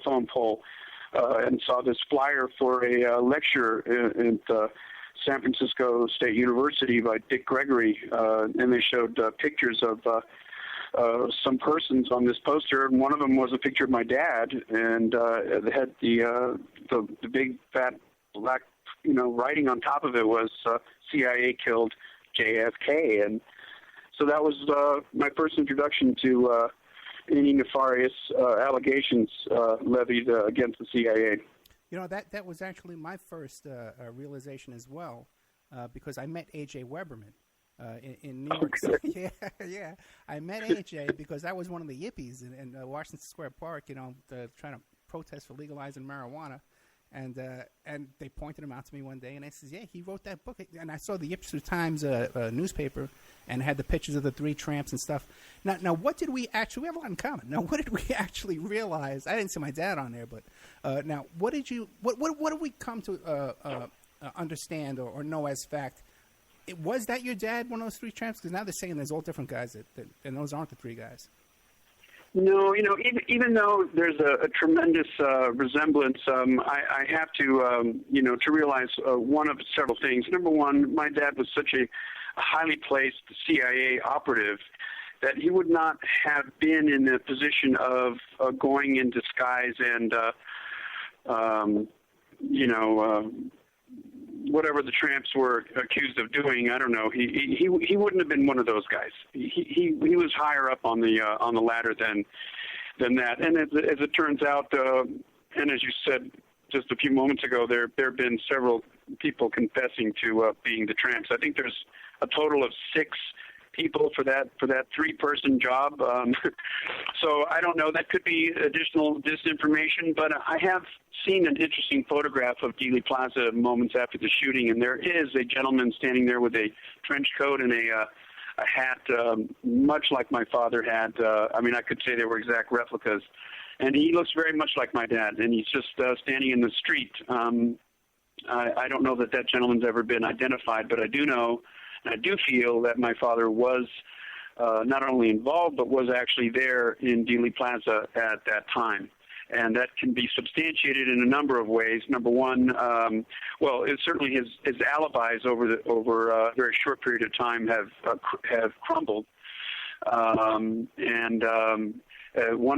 telephone pole and saw this flyer for a lecture at San Francisco State University by Dick Gregory, and they showed pictures of some persons on this poster, and one of them was a picture of my dad, and it had the big fat black, writing on top of it was CIA killed JFK, and so that was my first introduction to any nefarious allegations levied against the CIA. That was actually my first realization as well, because I met A.J. Weberman in New York City. Yeah. I met A.J. because I was one of the yippies in Washington Square Park, trying to protest for legalizing marijuana. And they pointed him out to me one day, and I said, yeah, he wrote that book. And I saw the Ipswich Times newspaper and had the pictures of the three tramps and stuff. Now, what did we actually – we have a lot in common. Now, what did we actually realize? I didn't see my dad on there, but now, what did you – what did we come to understand or know as fact? Was that your dad, one of those three tramps? Because now they're saying there's all different guys, and those aren't the three guys. No, even though there's a tremendous resemblance, I have to, to realize one of several things. Number one, my dad was such a highly placed CIA operative that he would not have been in the position of going in disguise and, whatever the tramps were accused of doing. I don't know. He wouldn't have been one of those guys. He was higher up on the ladder than that. And as it turns out, and as you said just a few moments ago, there have been several people confessing to being the tramps. I think there's a total of 6 people for that 3-person job. So I don't know. That could be additional disinformation, but I have seen an interesting photograph of Dealey Plaza moments after the shooting, and there is a gentleman standing there with a trench coat and a hat, much like my father had. I could say they were exact replicas, and he looks very much like my dad, and he's just standing in the street. I don't know that gentleman's ever been identified, but I do know, and I do feel that my father was not only involved, but was actually there in Dealey Plaza at that time. And that can be substantiated in a number of ways. Number one, it's certainly his alibis over a very short period of time have crumbled. One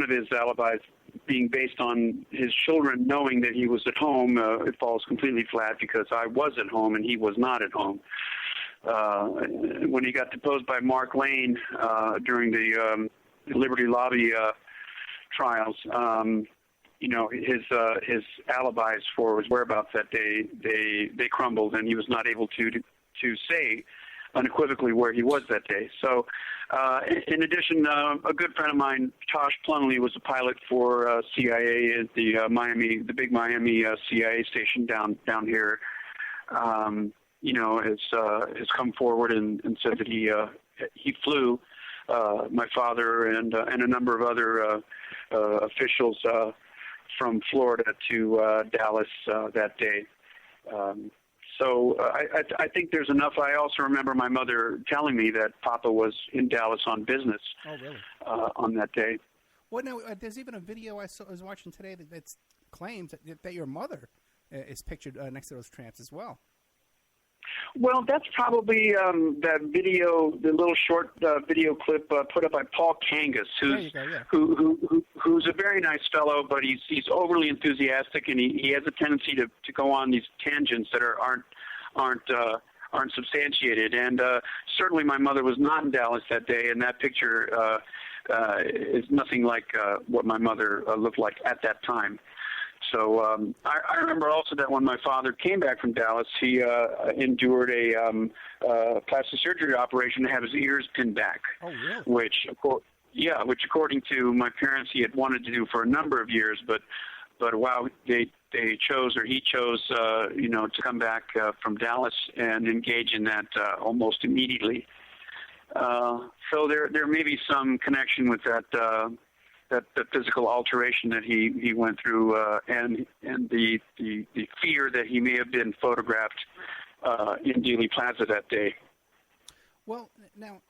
of his alibis being based on his children knowing that he was at home, it falls completely flat because I was at home and he was not at home. When he got deposed by Mark Lane during the Liberty Lobby trials, his alibis for his whereabouts that day, they crumbled, and he was not able to say unequivocally where he was that day. So, in addition, a good friend of mine, Tosh Plumley, was a pilot for CIA at the big Miami CIA station down here. Has come forward and said that he flew my father and a number of other officials from Florida to Dallas that day. So I think there's enough. I also remember my mother telling me that Papa was in Dallas on business. Oh, really? On that day. Well, no, there's even a video I was watching today that claims that your mother is pictured next to those tramps as well. Well, that's probably that video, the little short video clip put up by Paul Kangas, who's a very nice fellow, but he's overly enthusiastic, and he has a tendency to go on these tangents that aren't substantiated. And certainly, my mother was not in Dallas that day, and that picture is nothing like what my mother looked like at that time. So I remember also that when my father came back from Dallas, he endured a plastic surgery operation to have his ears pinned back. Oh, really? Which according to my parents, he had wanted to do for a number of years, but wow, he chose to come back from Dallas and engage in that almost immediately. So there may be some connection with that physical alteration that he went through, and the fear that he may have been photographed in Dealey Plaza that day. Well, now,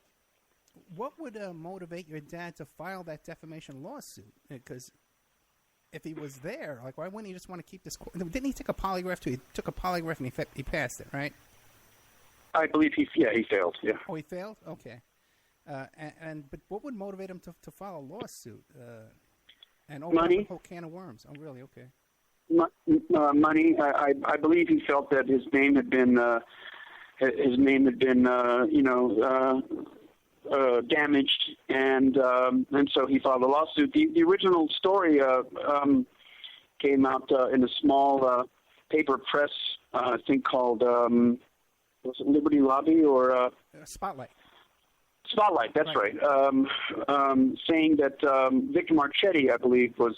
what would motivate your dad to file that defamation lawsuit? Because if he was there, like, why wouldn't he just want to keep this? Didn't he take a polygraph too? He took a polygraph and he passed it, right? I believe he failed. Yeah. Oh, he failed. Okay. But what would motivate him to file a lawsuit and open up a whole can of worms? Oh, really? Okay. Money. I believe he felt that his name had been damaged, and so he filed a lawsuit. The original story came out in a small paper press, I think called was it Liberty Lobby or Spotlight? Spotlight, that's right. Saying that Victor Marchetti, I believe, was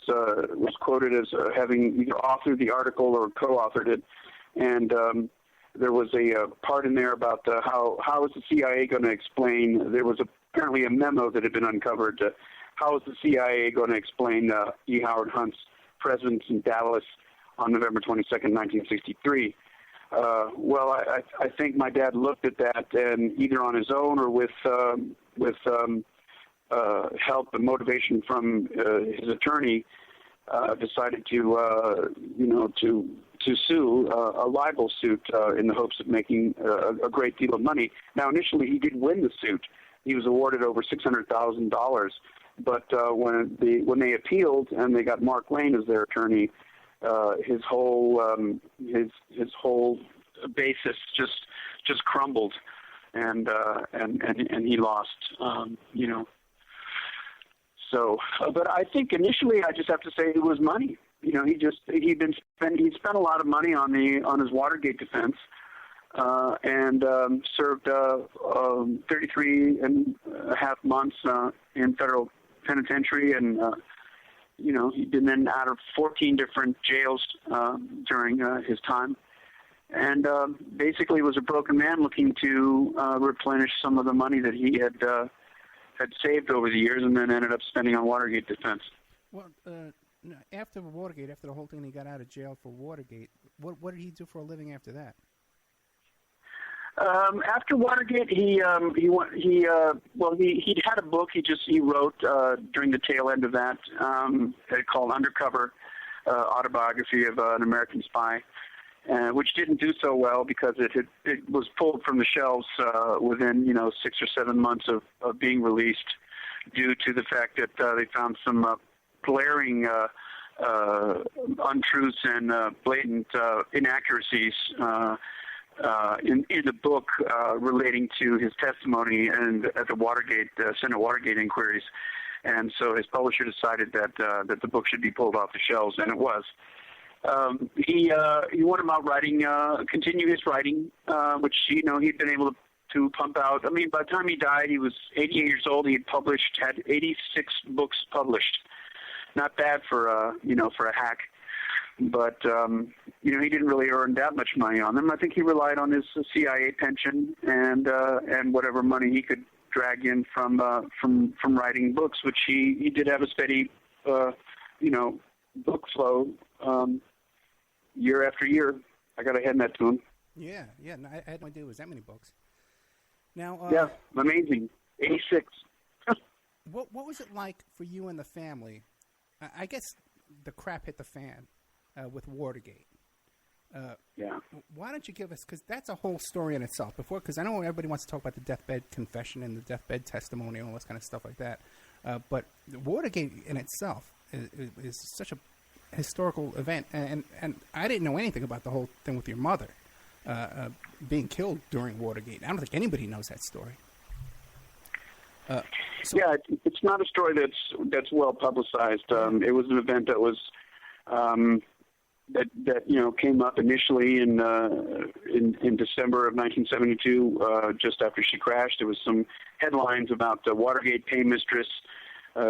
quoted as having either authored the article or co-authored it, and there was a part in there about how is the CIA going to explain. There was apparently a memo that had been uncovered. How is the CIA going to explain E. Howard Hunt's presence in Dallas on November 22nd, 1963? Well, I think my dad looked at that, and either on his own or with help and motivation from his attorney, decided to sue a libel suit in the hopes of making a great deal of money. Now, initially, he did win the suit. He was awarded over $600,000, but when they appealed and they got Mark Lane as their attorney, his whole basis just crumbled, and he lost. So, but I think initially I just have to say it was money. He'd spent a lot of money on his Watergate defense, and served 33 and a half months in federal penitentiary, and he'd been in out of 14 different jails during his time, and basically was a broken man looking to replenish some of the money that he had saved over the years, and then ended up spending on Watergate defense. Well, after Watergate, after the whole thing, he got out of jail for Watergate. What did he do for a living after that? After Watergate, he'd had a book he wrote during the tail end of that called Undercover, Autobiography of an American Spy, which didn't do so well because it was pulled from the shelves within 6 or 7 months of being released, due to the fact that they found some glaring untruths and blatant inaccuracies in the book relating to his testimony and at the Senate Watergate inquiries, and so his publisher decided that the book should be pulled off the shelves, and it was. He went about writing, continue his writing, which he'd been able to pump out. I mean, by the time he died, he was 88 years old. He had 86 books published. Not bad for a hack. But he didn't really earn that much money on them. I think he relied on his CIA pension and whatever money he could drag in from writing books, which he did have a steady book flow year after year. I got to hand that to him. Yeah. No, I had no idea it was that many books. Now, yeah, amazing. 86. What was it like for you and the family? I guess the crap hit the fan with Watergate. Yeah. Why don't you give us, because that's a whole story in itself. Because I know everybody wants to talk about the deathbed confession and the deathbed testimony and all this kind of stuff like that. But Watergate in itself is such a historical event, and I didn't know anything about the whole thing with your mother being killed during Watergate. I don't think anybody knows that story. Yeah, it's not a story that's well publicized. It was an event that was that came up initially in December of 1972, just after she crashed. There was some headlines about the Watergate pay mistress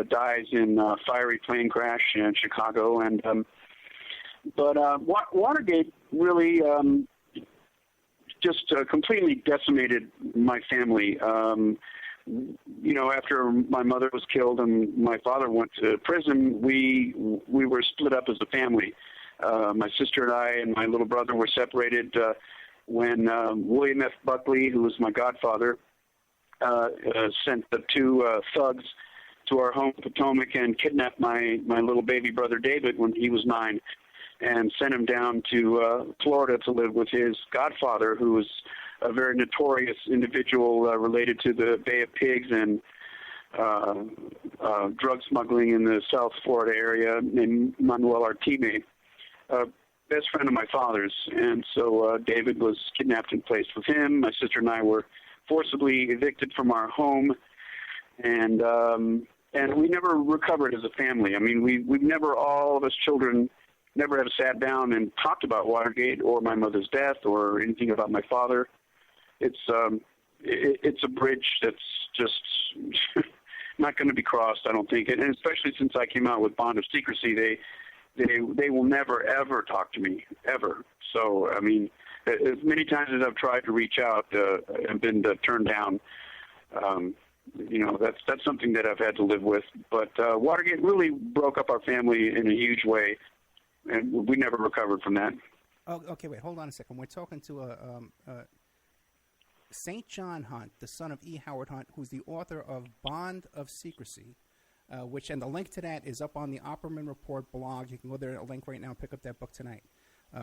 dies in fiery plane crash in Chicago, but Watergate really just completely decimated my family. After my mother was killed and my father went to prison, we were split up as a family. My sister and I and my little brother were separated when William F. Buckley, who was my godfather, sent the two thugs to our home in Potomac and kidnapped my little baby brother David when he was 9, and sent him down to Florida to live with his godfather, who was a very notorious individual related to the Bay of Pigs and drug smuggling in the South Florida area, named Manuel Artime, best friend of my father's. And so David was kidnapped and placed with him. My sister and I were forcibly evicted from our home, and we never recovered as a family. I mean, we've never, all of us children, never have sat down and talked about Watergate or my mother's death or anything about my father. It's a bridge that's just not going to be crossed, I don't think. And especially since I came out with bond of secrecy, they will never ever talk to me ever. So I mean, as many times as I've tried to reach out and been turned down, that's something that I've had to live with. But Watergate really broke up our family in a huge way, and we never recovered from that. Oh, okay, wait, hold on a second. We're talking to St. John Hunt, the son of E. Howard Hunt, who's the author of Bond of Secrecy, and the link to that is up on the Opperman Report blog. You can go there, a link right now, and pick up that book tonight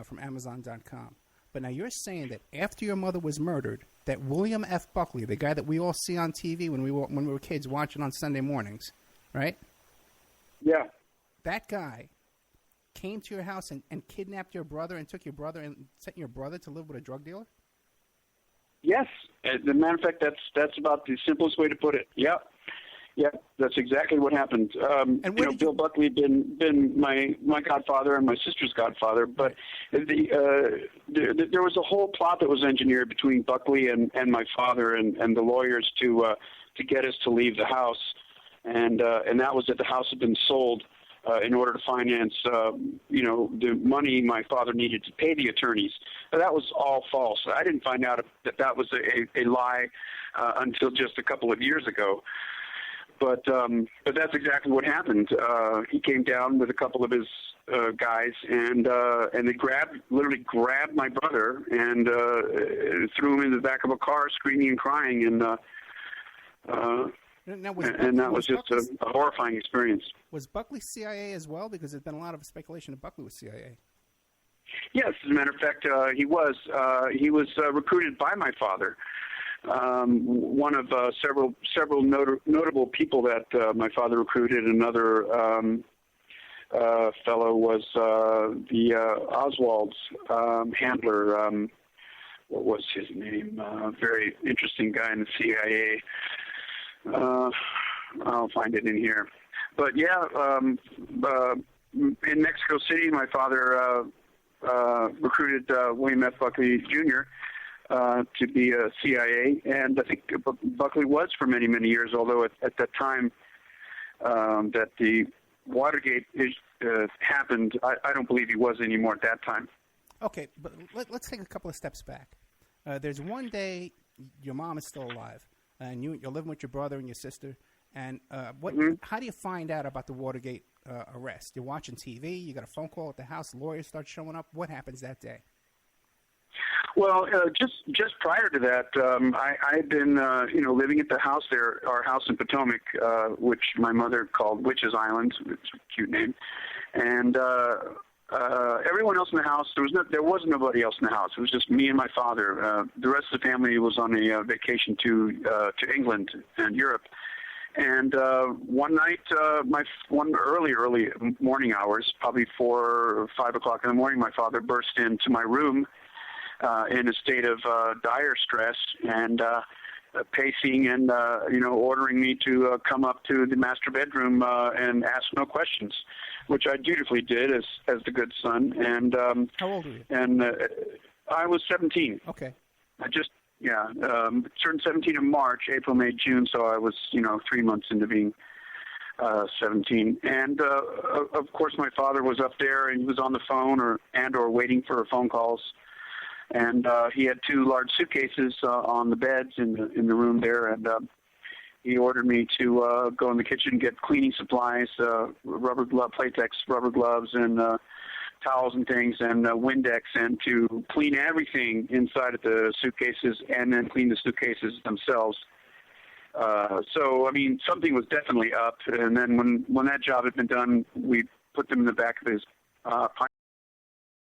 from Amazon.com. But now you're saying that after your mother was murdered, that William F. Buckley, the guy that we all see on TV when we were kids watching on Sunday mornings, right? Yeah. That guy came to your house and kidnapped your brother and took your brother and sent your brother to live with a drug dealer? Yes. As a matter of fact, that's about the simplest way to put it. Yep. Yeah, that's exactly what happened. And Bill Buckley had been my godfather and my sister's godfather, but there was a whole plot that was engineered between Buckley and my father and the lawyers to get us to leave the house, and that was that the house had been sold in order to finance the money my father needed to pay the attorneys. But that was all false. I didn't find out that was a lie until just a couple of years ago. But that's exactly what happened. He came down with a couple of his guys, and they literally grabbed my brother and threw him in the back of a car, screaming and crying, and that was just a horrifying experience. Was Buckley CIA as well? Because there's been a lot of speculation that Buckley was CIA. Yes, as a matter of fact, he was. He was recruited by my father. One of several notable people that my father recruited. Another fellow was the Oswald's handler. What was his name? Very interesting guy in the CIA. I'll find it in here. But yeah, in Mexico City, my father recruited William F. Buckley Jr. To be a CIA, and I think Buckley was for many, many years, although at that time that the Watergate happened, I don't believe he was anymore at that time. Okay, but let's take a couple of steps back. There's one day your mom is still alive, and you're living with your brother and your sister, and how do you find out about the Watergate arrest? You're watching TV, you got a phone call at the house, lawyers start showing up. What happens that day? Well, just prior to that, I had been, living at the house there, our house in Potomac, which my mother called Witch's Island. It's a cute name. And everyone else in the house, there wasn't nobody else in the house. It was just me and my father. The rest of the family was on a vacation to England and Europe. And one night, one early morning hours, probably 4 or 5 o'clock in the morning, my father burst into my room in a state of dire stress and pacing and ordering me to come up to the master bedroom and ask no questions, which I dutifully did as the good son. And how old were you? And I was 17. Okay. I just turned 17 in March, April, May, June. So I was 3 months into being 17. And of course, my father was up there and he was on the phone or waiting for phone calls. And he had 2 large suitcases on the beds in the room there, and he ordered me to go in the kitchen, get cleaning supplies, Playtex rubber gloves, and towels and things, and Windex, and to clean everything inside of the suitcases, and then clean the suitcases themselves. So, I mean, something was definitely up. And then when that job had been done, we put them in the back of his